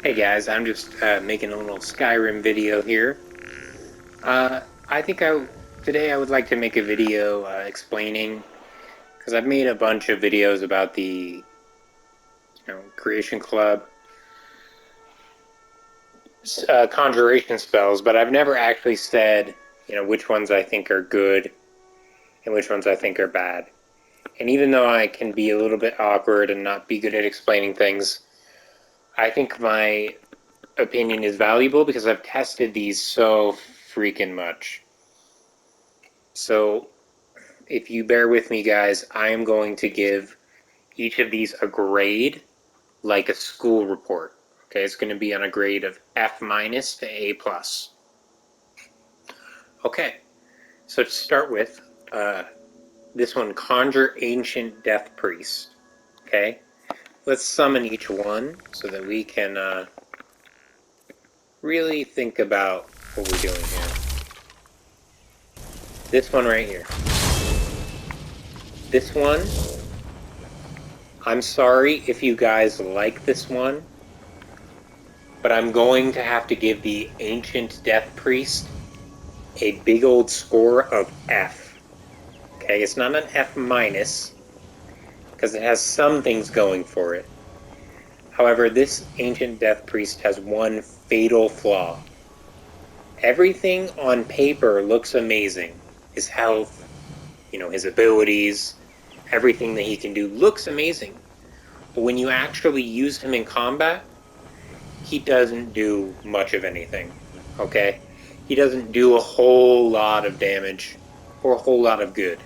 Hey guys, I'm just making a little Skyrim video here. I think today I would like to make a video explaining, because I've made a bunch of videos about the Creation Club Conjuration spells, but I've never actually said which ones I think are good and which ones I think are bad. And even though I can be a little bit awkward and not be good at explaining things, I think my opinion is valuable because I've tested these so freaking much. So if you bear with me, guys, I am going to give each of these a grade like a school report. Okay, it's going to be on a grade of F- to A+. Okay, so to start with, this one, Conjure Ancient Death Priest. Okay, let's summon each one so that we can really think about what we're doing here. This one right here. This one, I'm sorry if you guys like this one, but I'm going to have to give the Ancient Death Priest a big old score of F. Okay, it's not an F-, because it has some things going for it. However, this Ancient Death Priest has one fatal flaw. Everything on paper looks amazing. His health, his abilities, everything that he can do looks amazing. But when you actually use him in combat, he doesn't do much of anything, okay? He doesn't do a whole lot of damage or a whole lot of good.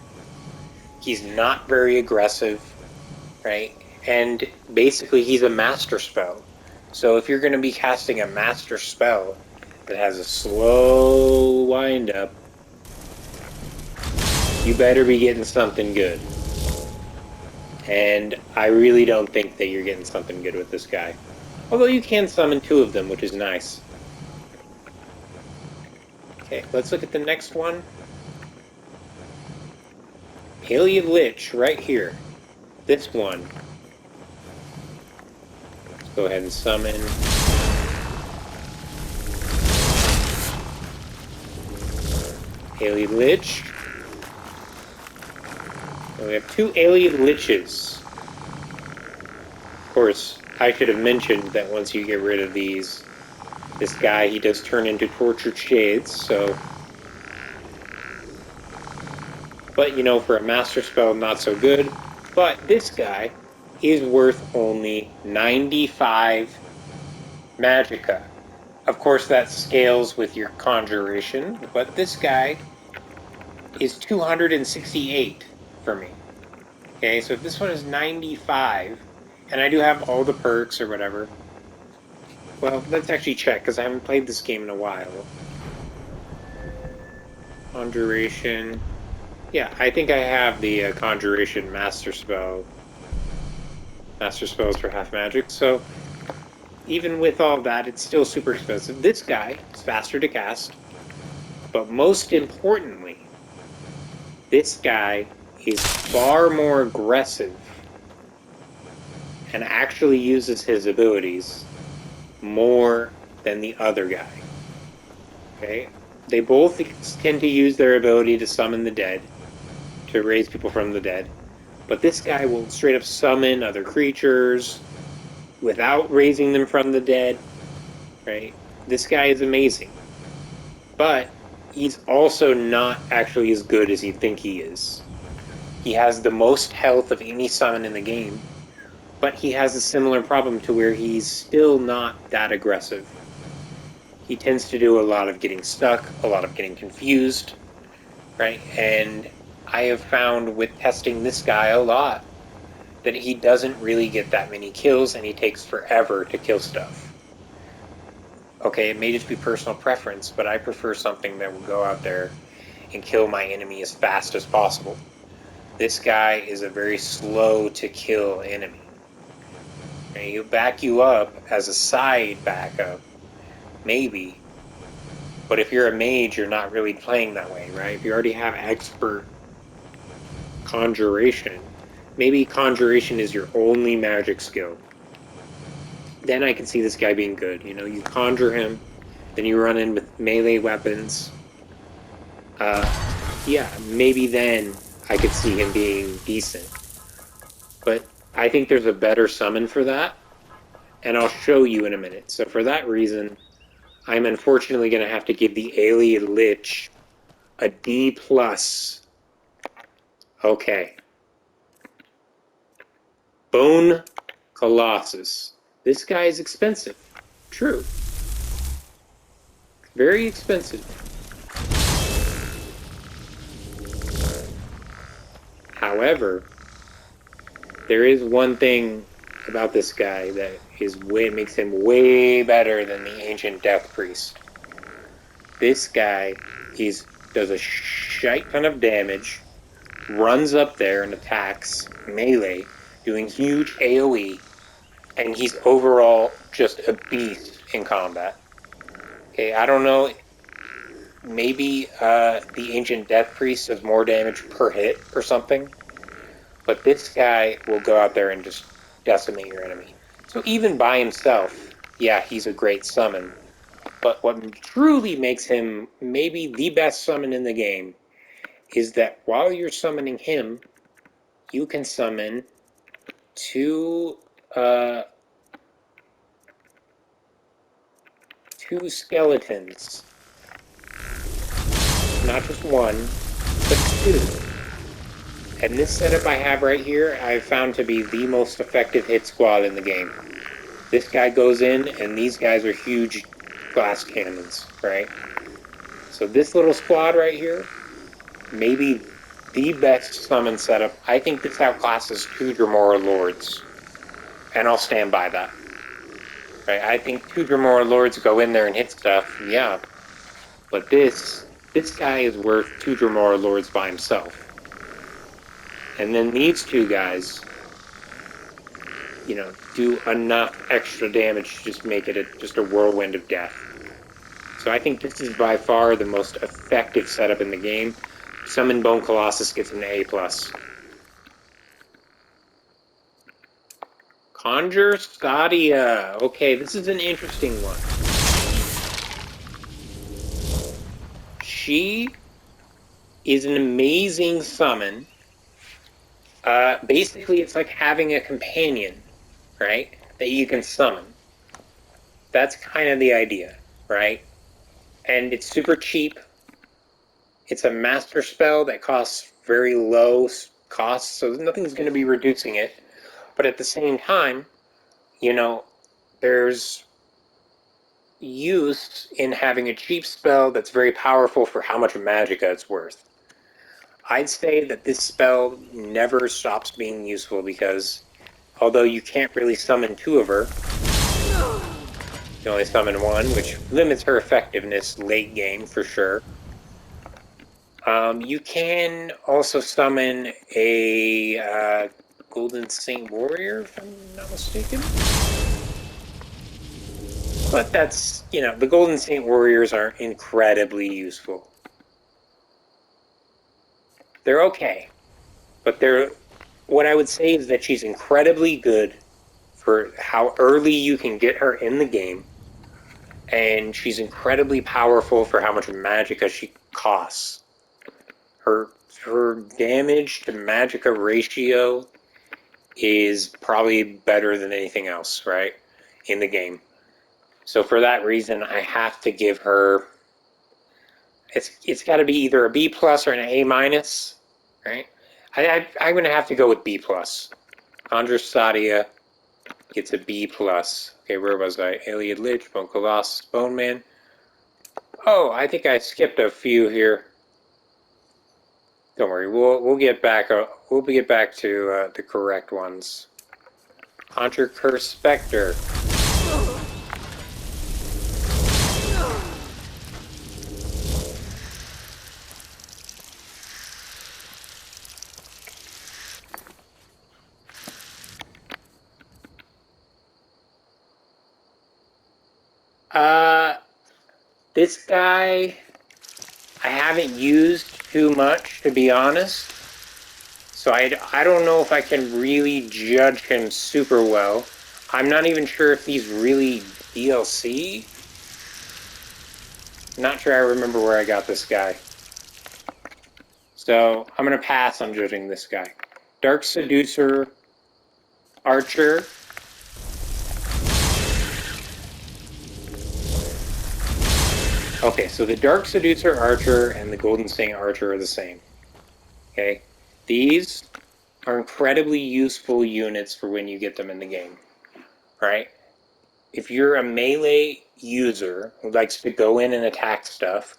He's not very aggressive, right? And basically he's a master spell. So if you're going to be casting a master spell that has a slow wind up, you better be getting something good. And I really don't think that you're getting something good with this guy. Although you can summon two of them, which is nice. Okay, let's look at the next one. Alien Lich, right here. This one. Let's go ahead and summon. Alien Lich. And we have two Alien Liches. Of course, I should have mentioned that once you get rid of these, this guy, he does turn into Tortured Shades, so... But, for a Master Spell, not so good. But this guy is worth only 95 Magicka. Of course, that scales with your Conjuration, but this guy is 268 for me. Okay, so if this one is 95, and I do have all the perks or whatever, well, let's actually check, because I haven't played this game in a while. Conjuration. Yeah, I think I have the Conjuration Master Spell. Master Spells for half magic, so even with all that, it's still super expensive. This guy is faster to cast, but most importantly, this guy is far more aggressive and actually uses his abilities more than the other guy. Okay? They both tend to use their ability to summon the dead, to raise people from the dead, but this guy will straight up summon other creatures without raising them from the dead, right? This guy is amazing. But he's also not actually as good as you think he is. He has the most health of any summon in the game, but he has a similar problem to where he's still not that aggressive. He tends to do a lot of getting stuck, a lot of getting confused, right? And I have found with testing this guy a lot that he doesn't really get that many kills and he takes forever to kill stuff. Okay, it may just be personal preference, but I prefer something that will go out there and kill my enemy as fast as possible. This guy is a very slow to kill enemy. And he'll back you up as a side backup, maybe. But if you're a mage, you're not really playing that way, right? If you already have expert Conjuration, maybe Conjuration is your only magic skill. then I can see this guy being good. You know, you conjure him, then you run in with melee weapons. Yeah, maybe then I could see him being decent. But I think there's a better summon for that, and I'll show you in a minute. So for that reason, I'm unfortunately going to have to give the Alien Lich a D plus. Okay. Bone Colossus. This guy is expensive. True. Very expensive. However, there is one thing about this guy that makes him way better than the Ancient Death Priest. This guy does a shite ton of damage, runs up there and attacks melee, doing huge AoE, and he's overall just a beast in combat. Okay, I don't know. Maybe the Ancient Death Priest does more damage per hit or something, but this guy will go out there and just decimate your enemy. So even by himself, yeah, he's a great summon. But what truly makes him maybe the best summon in the game is that while you're summoning him, you can summon two uh, two skeletons. Not just one, but two. And this setup I have right here, I've found to be the most effective hit squad in the game. This guy goes in, and these guys are huge glass cannons, right? So this little squad right here, maybe the best summon setup. I think this outclasses two Dremora Lords, and I'll stand by that. Right? I think two Dremora Lords go in there and hit stuff, yeah, but this guy is worth two Dremora Lords by himself. And then these two guys, you know, do enough extra damage to just make it just a whirlwind of death. So I think this is by far the most effective setup in the game. Summon Bone Colossus gets an A+. Conjure Stadia. Okay, this is an interesting one. She is an amazing summon. Basically, it's like having a companion, right? That you can summon. That's kind of the idea, right? And it's super cheap. It's a master spell that costs very low costs, so nothing's going to be reducing it. But at the same time, you know, there's use in having a cheap spell that's very powerful for how much magicka it's worth. I'd say that this spell never stops being useful because although you can't really summon two of her, you can only summon one, which limits her effectiveness late game for sure. You can also summon a Golden Saint Warrior, if I'm not mistaken. But that's, you know, the Golden Saint Warriors are incredibly useful. They're okay, but what I would say is that she's incredibly good for how early you can get her in the game, and she's incredibly powerful for how much magicka she costs. Her damage to magicka ratio is probably better than anything else, right, in the game. So for that reason, I have to give her. It's got to be either a B plus or an A minus, right? I'm gonna have to go with B plus. Conjure Stadia gets a B plus. Okay, where was I? Alien Lich, Bone Colossus, Bone Man. Oh, I think I skipped a few here. Don't worry, we'll get back. We'll get back to the correct ones. Conjure Curse Spectre. This guy I haven't used too much, to be honest. So I don't know if I can really judge him super well. I'm not even sure if these really DLC. Not sure I remember where I got this guy. So I'm going to pass on judging this guy. Dark Seducer, Archer. Okay, so the Dark Seducer Archer and the Golden Saint Archer are the same. Okay? These are incredibly useful units for when you get them in the game. Right? If you're a melee user who likes to go in and attack stuff,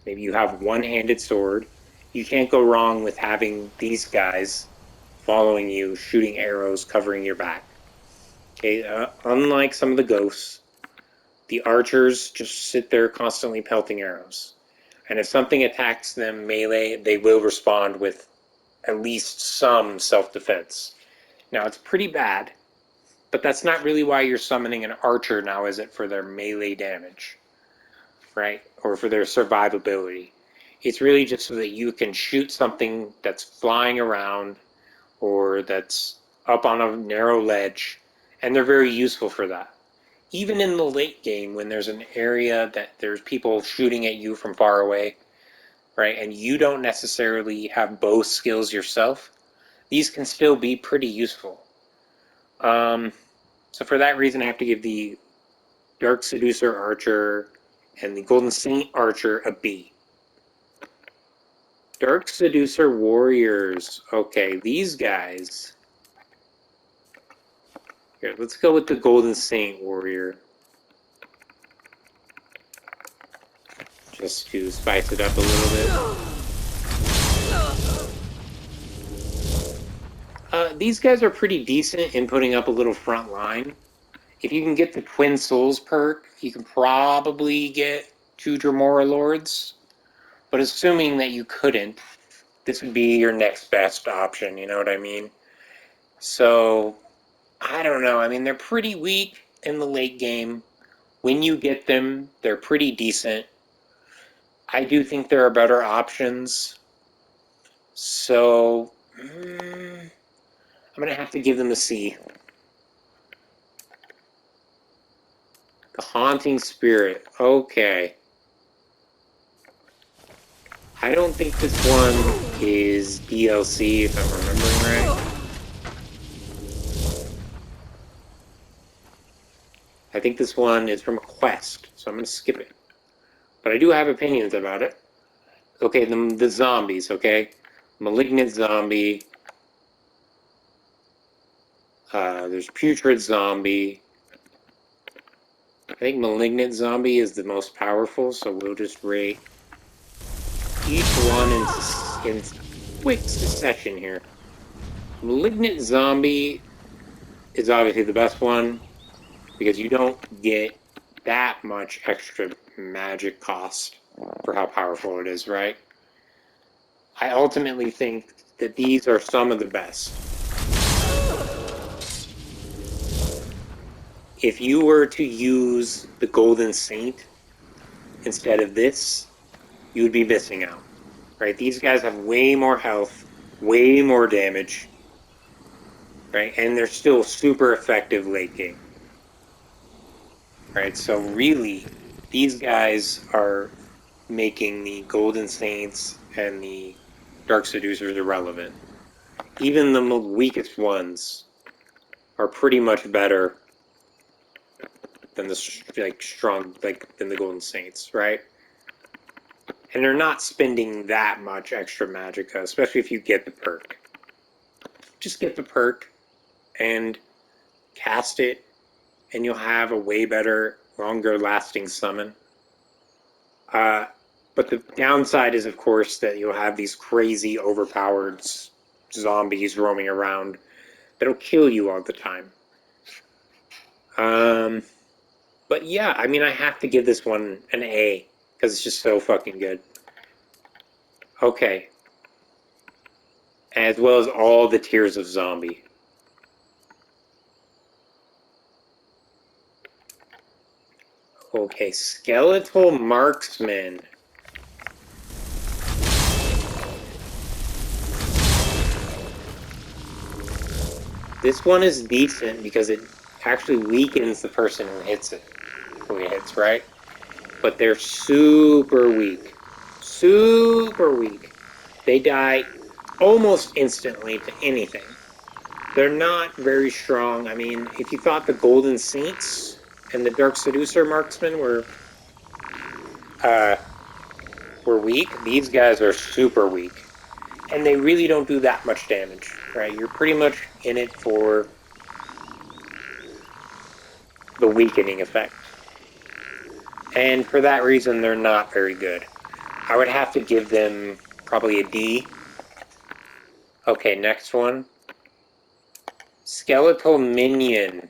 maybe you have one-handed sword, you can't go wrong with having these guys following you, shooting arrows, covering your back. Okay, unlike some of the ghosts, the archers just sit there constantly pelting arrows. And if something attacks them melee, they will respond with at least some self-defense. Now, it's pretty bad, but that's not really why you're summoning an archer now, is it? For their melee damage, right? Or for their survivability. It's really just so that you can shoot something that's flying around or that's up on a narrow ledge, and they're very useful for that. Even in the late game, when there's an area that there's people shooting at you from far away, right, and you don't necessarily have bow skills yourself, these can still be pretty useful. So for that reason, I have to give the Dark Seducer Archer and the Golden Saint Archer a B. Dark Seducer Warriors. Okay, these guys. Here, let's go with the Golden Saint Warrior. Just to spice it up a little bit. These guys are pretty decent in putting up a little front line. If you can get the Twin Souls perk, you can probably get 2 Dremora Lords. But assuming that you couldn't, this would be your next best option, you know what I mean? So, I don't know. I mean, they're pretty weak in the late game. When you get them, they're pretty decent. I do think there are better options. So, I'm going to have to give them a C. The Haunting Spirit. Okay. I don't think this one is DLC, if I'm remembering right. I think this one is from a quest, so I'm going to skip it. But I do have opinions about it. Okay, the zombies, okay? Malignant Zombie. There's Putrid Zombie. I think Malignant Zombie is the most powerful, so we'll just rate each one in quick succession here. Malignant Zombie is obviously the best one because you don't get that much extra magic cost for how powerful it is, right? I ultimately think that these are some of the best. If you were to use the Golden Saint instead of this, you would be missing out, right? These guys have way more health, way more damage, right? And they're still super effective late game, right? So really, these guys are making the Golden Saints and the Dark Seducers irrelevant. Even the weakest ones are pretty much better than the than the Golden Saints, right? And they're not spending that much extra magicka, especially if you get the perk. Just get the perk and cast it, and you'll have a way better, longer-lasting summon. But the downside is, of course, that you'll have these crazy, overpowered zombies roaming around that'll kill you all the time. But yeah, I mean, I have to give this one an A, because it's just so fucking good. Okay. As well as all the tiers of zombie. Okay, Skeletal Marksman. This one is decent because it actually weakens the person who hits it. Who it hits, right? But they're super weak. Super weak. They die almost instantly to anything. They're not very strong. I mean, if you thought the Golden Saints and the Dark Seducer marksmen uh, were weak, these guys are super weak. And they really don't do that much damage, right? You're pretty much in it for the weakening effect. And for that reason, they're not very good. I would have to give them probably a D. Okay, next one. Skeletal Minion.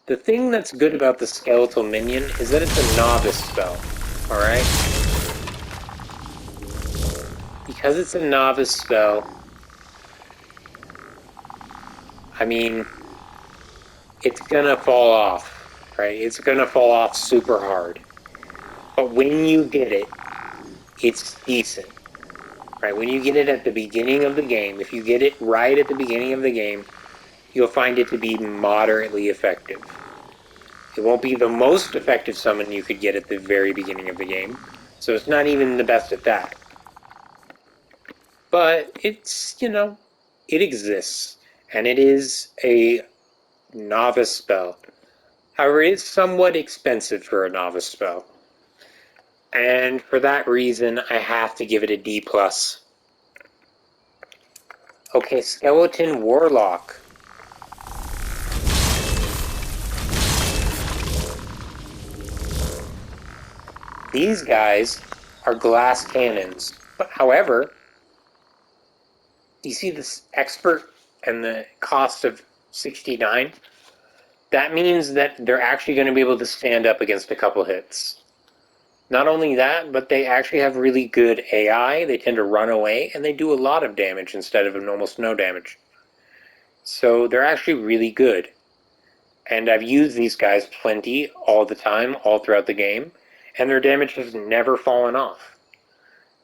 The thing that's good about the Skeletal Minion is that it's a novice spell, alright? Because it's a novice spell, I mean, it's gonna fall off, right? It's gonna fall off super hard. But when you get it, it's decent, right? When you get it at the beginning of the game, if you get it right at the beginning of the game, you'll find it to be moderately effective. It won't be the most effective summon you could get at the very beginning of the game, so it's not even the best at that. But it's, it exists, and it is a novice spell. However, it is somewhat expensive for a novice spell. And for that reason, I have to give it a D+. Okay, Skeleton Warlock. These guys are glass cannons. But however, you see this expert and the cost of 69? That means that they're actually going to be able to stand up against a couple hits. Not only that, but they actually have really good AI. They tend to run away, and they do a lot of damage instead of almost no damage. So they're actually really good. And I've used these guys plenty all the time, all throughout the game, and their damage has never fallen off.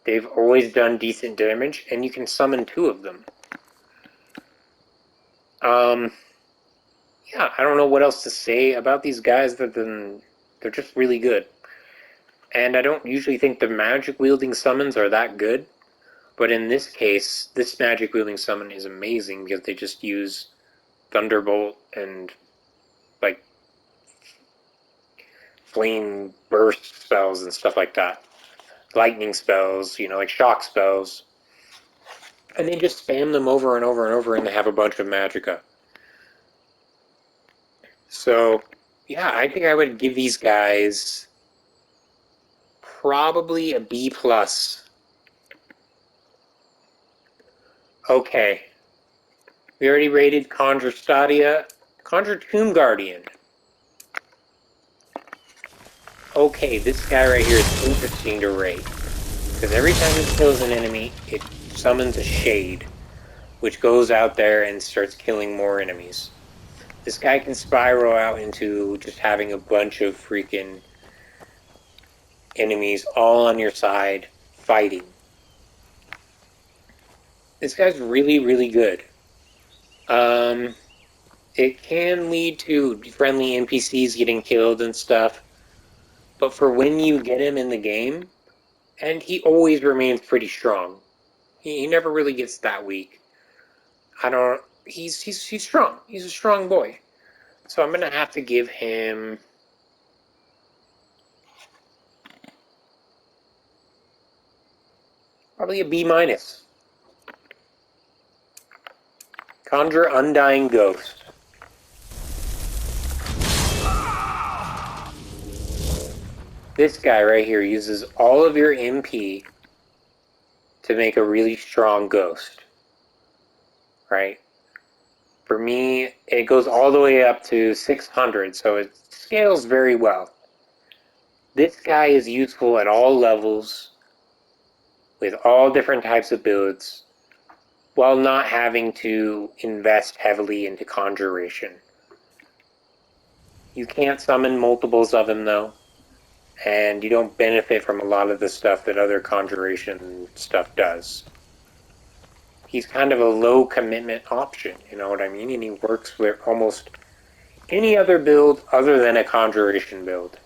They've always done decent damage, and you can summon 2 of them. Yeah, I don't know what else to say about these guys other than they're just really good. And I don't usually think the magic-wielding summons are that good, but in this case, this magic-wielding summon is amazing because they just use Thunderbolt and, like, flame burst spells and stuff like that. Lightning spells, like shock spells. And they just spam them over and over and over, and they have a bunch of magicka. So, yeah, I think I would give these guys probably a B+. Okay. We already rated Conjure Stadia. Conjure Tomb Guardian. Okay, this guy right here is interesting to rate. Because every time it kills an enemy, it summons a shade, which goes out there and starts killing more enemies. This guy can spiral out into just having a bunch of freaking enemies all on your side fighting. This guy's really, really good. It can lead to friendly NPCs getting killed and stuff, but for when you get him in the game, and he always remains pretty strong. He never really gets that weak. He's strong. He's a strong boy. So I'm gonna have to give him probably a B-. Conjure Undying Ghost. This guy right here uses all of your MP to make a really strong ghost. Right? For me, it goes all the way up to 600, so it scales very well. This guy is useful at all levels, with all different types of builds, while not having to invest heavily into Conjuration. You can't summon multiples of him, though, and you don't benefit from a lot of the stuff that other Conjuration stuff does. he's kind of a low commitment option, you know what I mean? And he works with almost any other build other than a Conjuration build.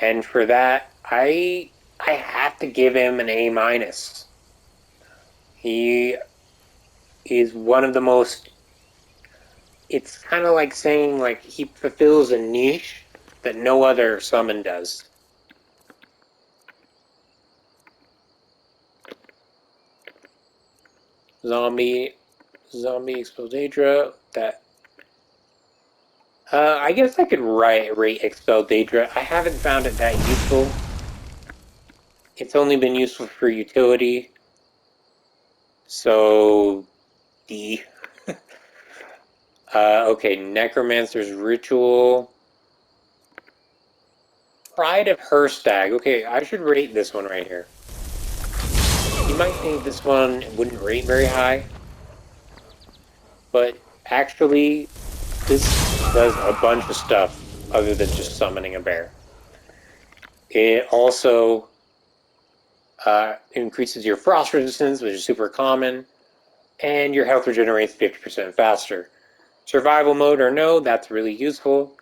And for that, I have to give him an A minus. He is one of the most. It's kind of like saying like he fulfills a niche that no other summon does. Zombie Explodetra. That I guess I could rate Expeldetra. I haven't found it that useful. It's only been useful for utility. So D. Okay, Necromancer's Ritual. Pride of Herstag. Okay, I should rate this one right here. You might think this one wouldn't rate very high, but actually, this does a bunch of stuff other than just summoning a bear. It also increases your frost resistance, which is super common, and your health regenerates 50% faster. Survival mode or no, that's really useful.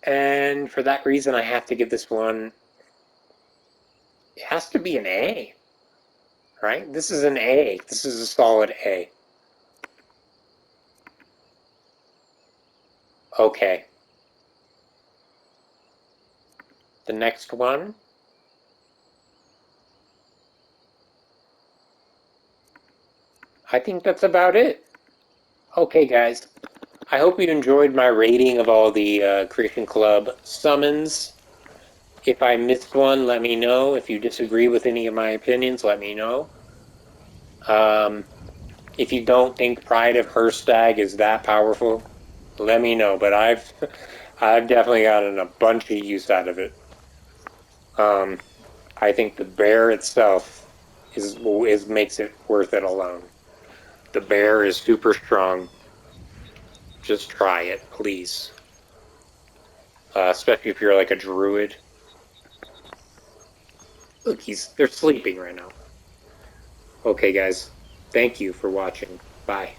And for that reason, I have to give this one. It has to be an A, right? This is an A. This is a solid A. Okay. The next one. I think that's about it. Okay, guys. I hope you enjoyed my rating of all the Creation Club summons. If I missed one, let me know. If you disagree with any of my opinions, let me know. If you don't think Pride of Herstag is that powerful, let me know. But I've definitely gotten a bunch of use out of it. I think the bear itself is makes it worth it alone. The bear is super strong. Just try it, please. Especially if you're like a druid. Look, they're sleeping right now. Okay, guys. Thank you for watching. Bye.